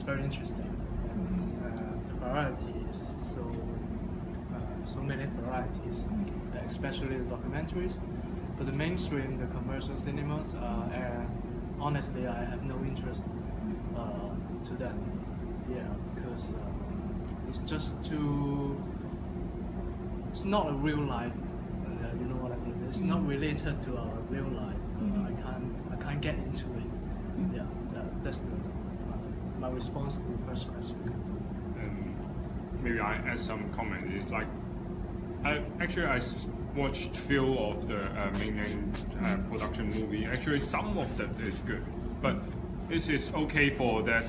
very interesting. And, the variety is so many varieties, especially the documentaries. But the mainstream, the commercial cinemas, honestly, I have no interest to them. Yeah, because it's just too. It's not a real life. You know what I mean? It's not related to our real life. I can't get into it. Yeah, that's my response to the first question. Maybe I add some comment. It's like I watched few of the mainland production movie. Actually, some of that is good, but this is okay for that.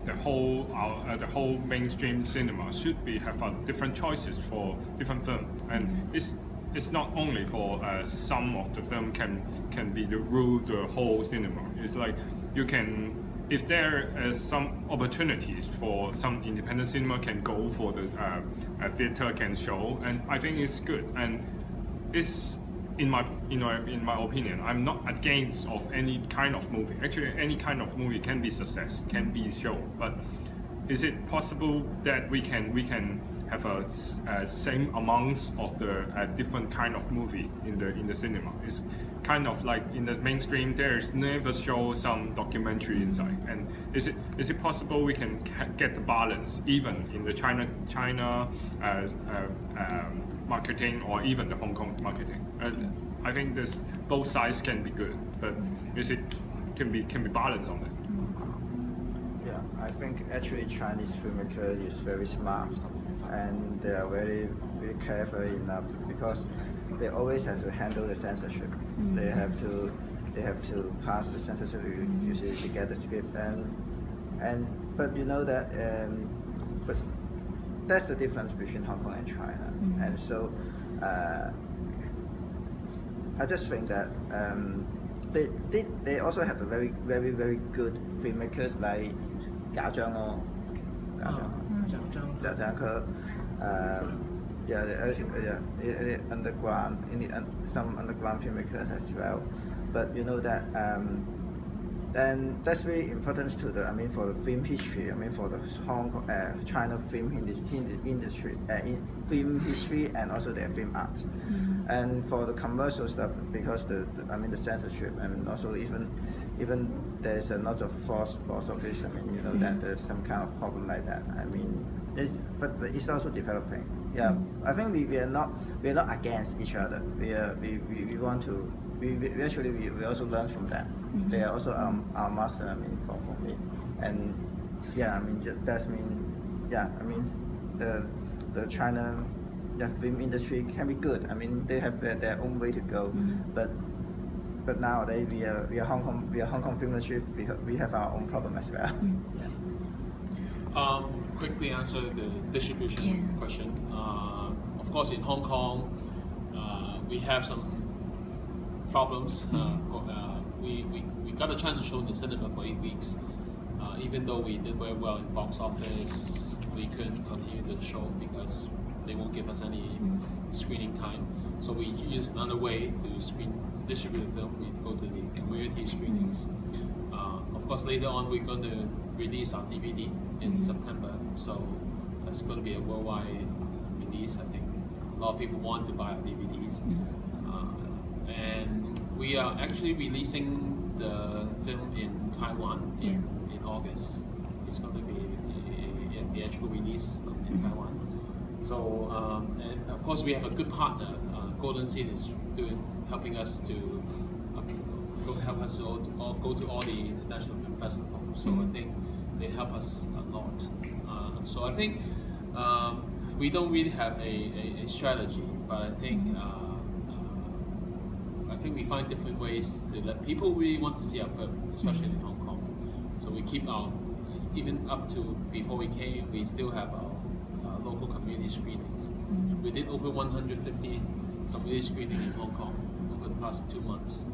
The whole mainstream cinema should have different choices for different film, and it's not only for some of the film can be the rule the whole cinema. It's like you can. If there is some opportunities for some independent cinema can go for the theater can show, and I think it's good. And it's in my opinion, I'm not against of any kind of movie. Actually, any kind of movie can be success, can be shown. But is it possible that we can have a same amounts of the different kind of movie in the cinema? It's kind of like in the mainstream, there's never show some documentary inside. And is it possible we can get the balance even in the China marketing or even the Hong Kong marketing? I think this both sides can be good, but can be balanced on it? Yeah, I think actually Chinese filmmaker is very smart, and they are very careful enough because they always have to handle the censorship. They have to pass the censorship usually to get the script, but you know that but that's the difference between Hong Kong and China, and so I just think that they also have a very good filmmakers like Jia Zhang some underground filmmakers as well. But you know that and that's very important to for the film history. For the China film industry, film history, and also their film art. And for the commercial stuff, because the censorship, and also even there's a lot of false box office. That there's some kind of problem like that. But it's also developing. Yeah, I think we are not against each other. We want to. We also learn from that. They are also our master. For me, and yeah, that's the China film industry can be good. They have their own way to go, but nowadays we are Hong Kong film industry. We have our own problem as well. Quickly answer the distribution question. Of course, in Hong Kong, we have some problems. We got a chance to show in the cinema for 8 weeks. Even though we did very well in box office, we couldn't continue the show because they won't give us any screening time. So we use another way to distribute the film. We go to the community screenings. Of course, later on we're going to release our DVD in September. So that's going to be a worldwide release. I think a lot of people want to buy our DVDs. And we are actually releasing the film in Taiwan in August. It's going to be a theatrical release in Taiwan. So, and of course, we have a good partner. Golden Seed is helping us to go to all the international film festivals. So I think they help us a lot. So I think we don't really have a strategy, but I think we find different ways to let people really want to see our film, especially in Hong Kong. So we keep even up to before we came, we still have our local community screenings. We did over 150 community screenings in Hong Kong over the past 2 months.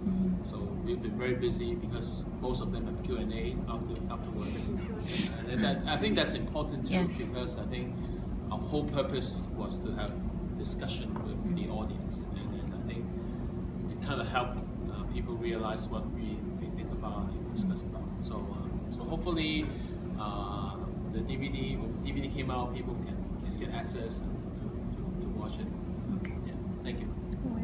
So we've been very busy because most of them have Q&A afterwards. And I think that's important too, because I think our whole purpose was to have discussion with the audience. And I think it kind of helped people realize what we think about and discuss about. So hopefully DVD, when DVD came out, people can get access to watch it. Okay. Yeah, thank you.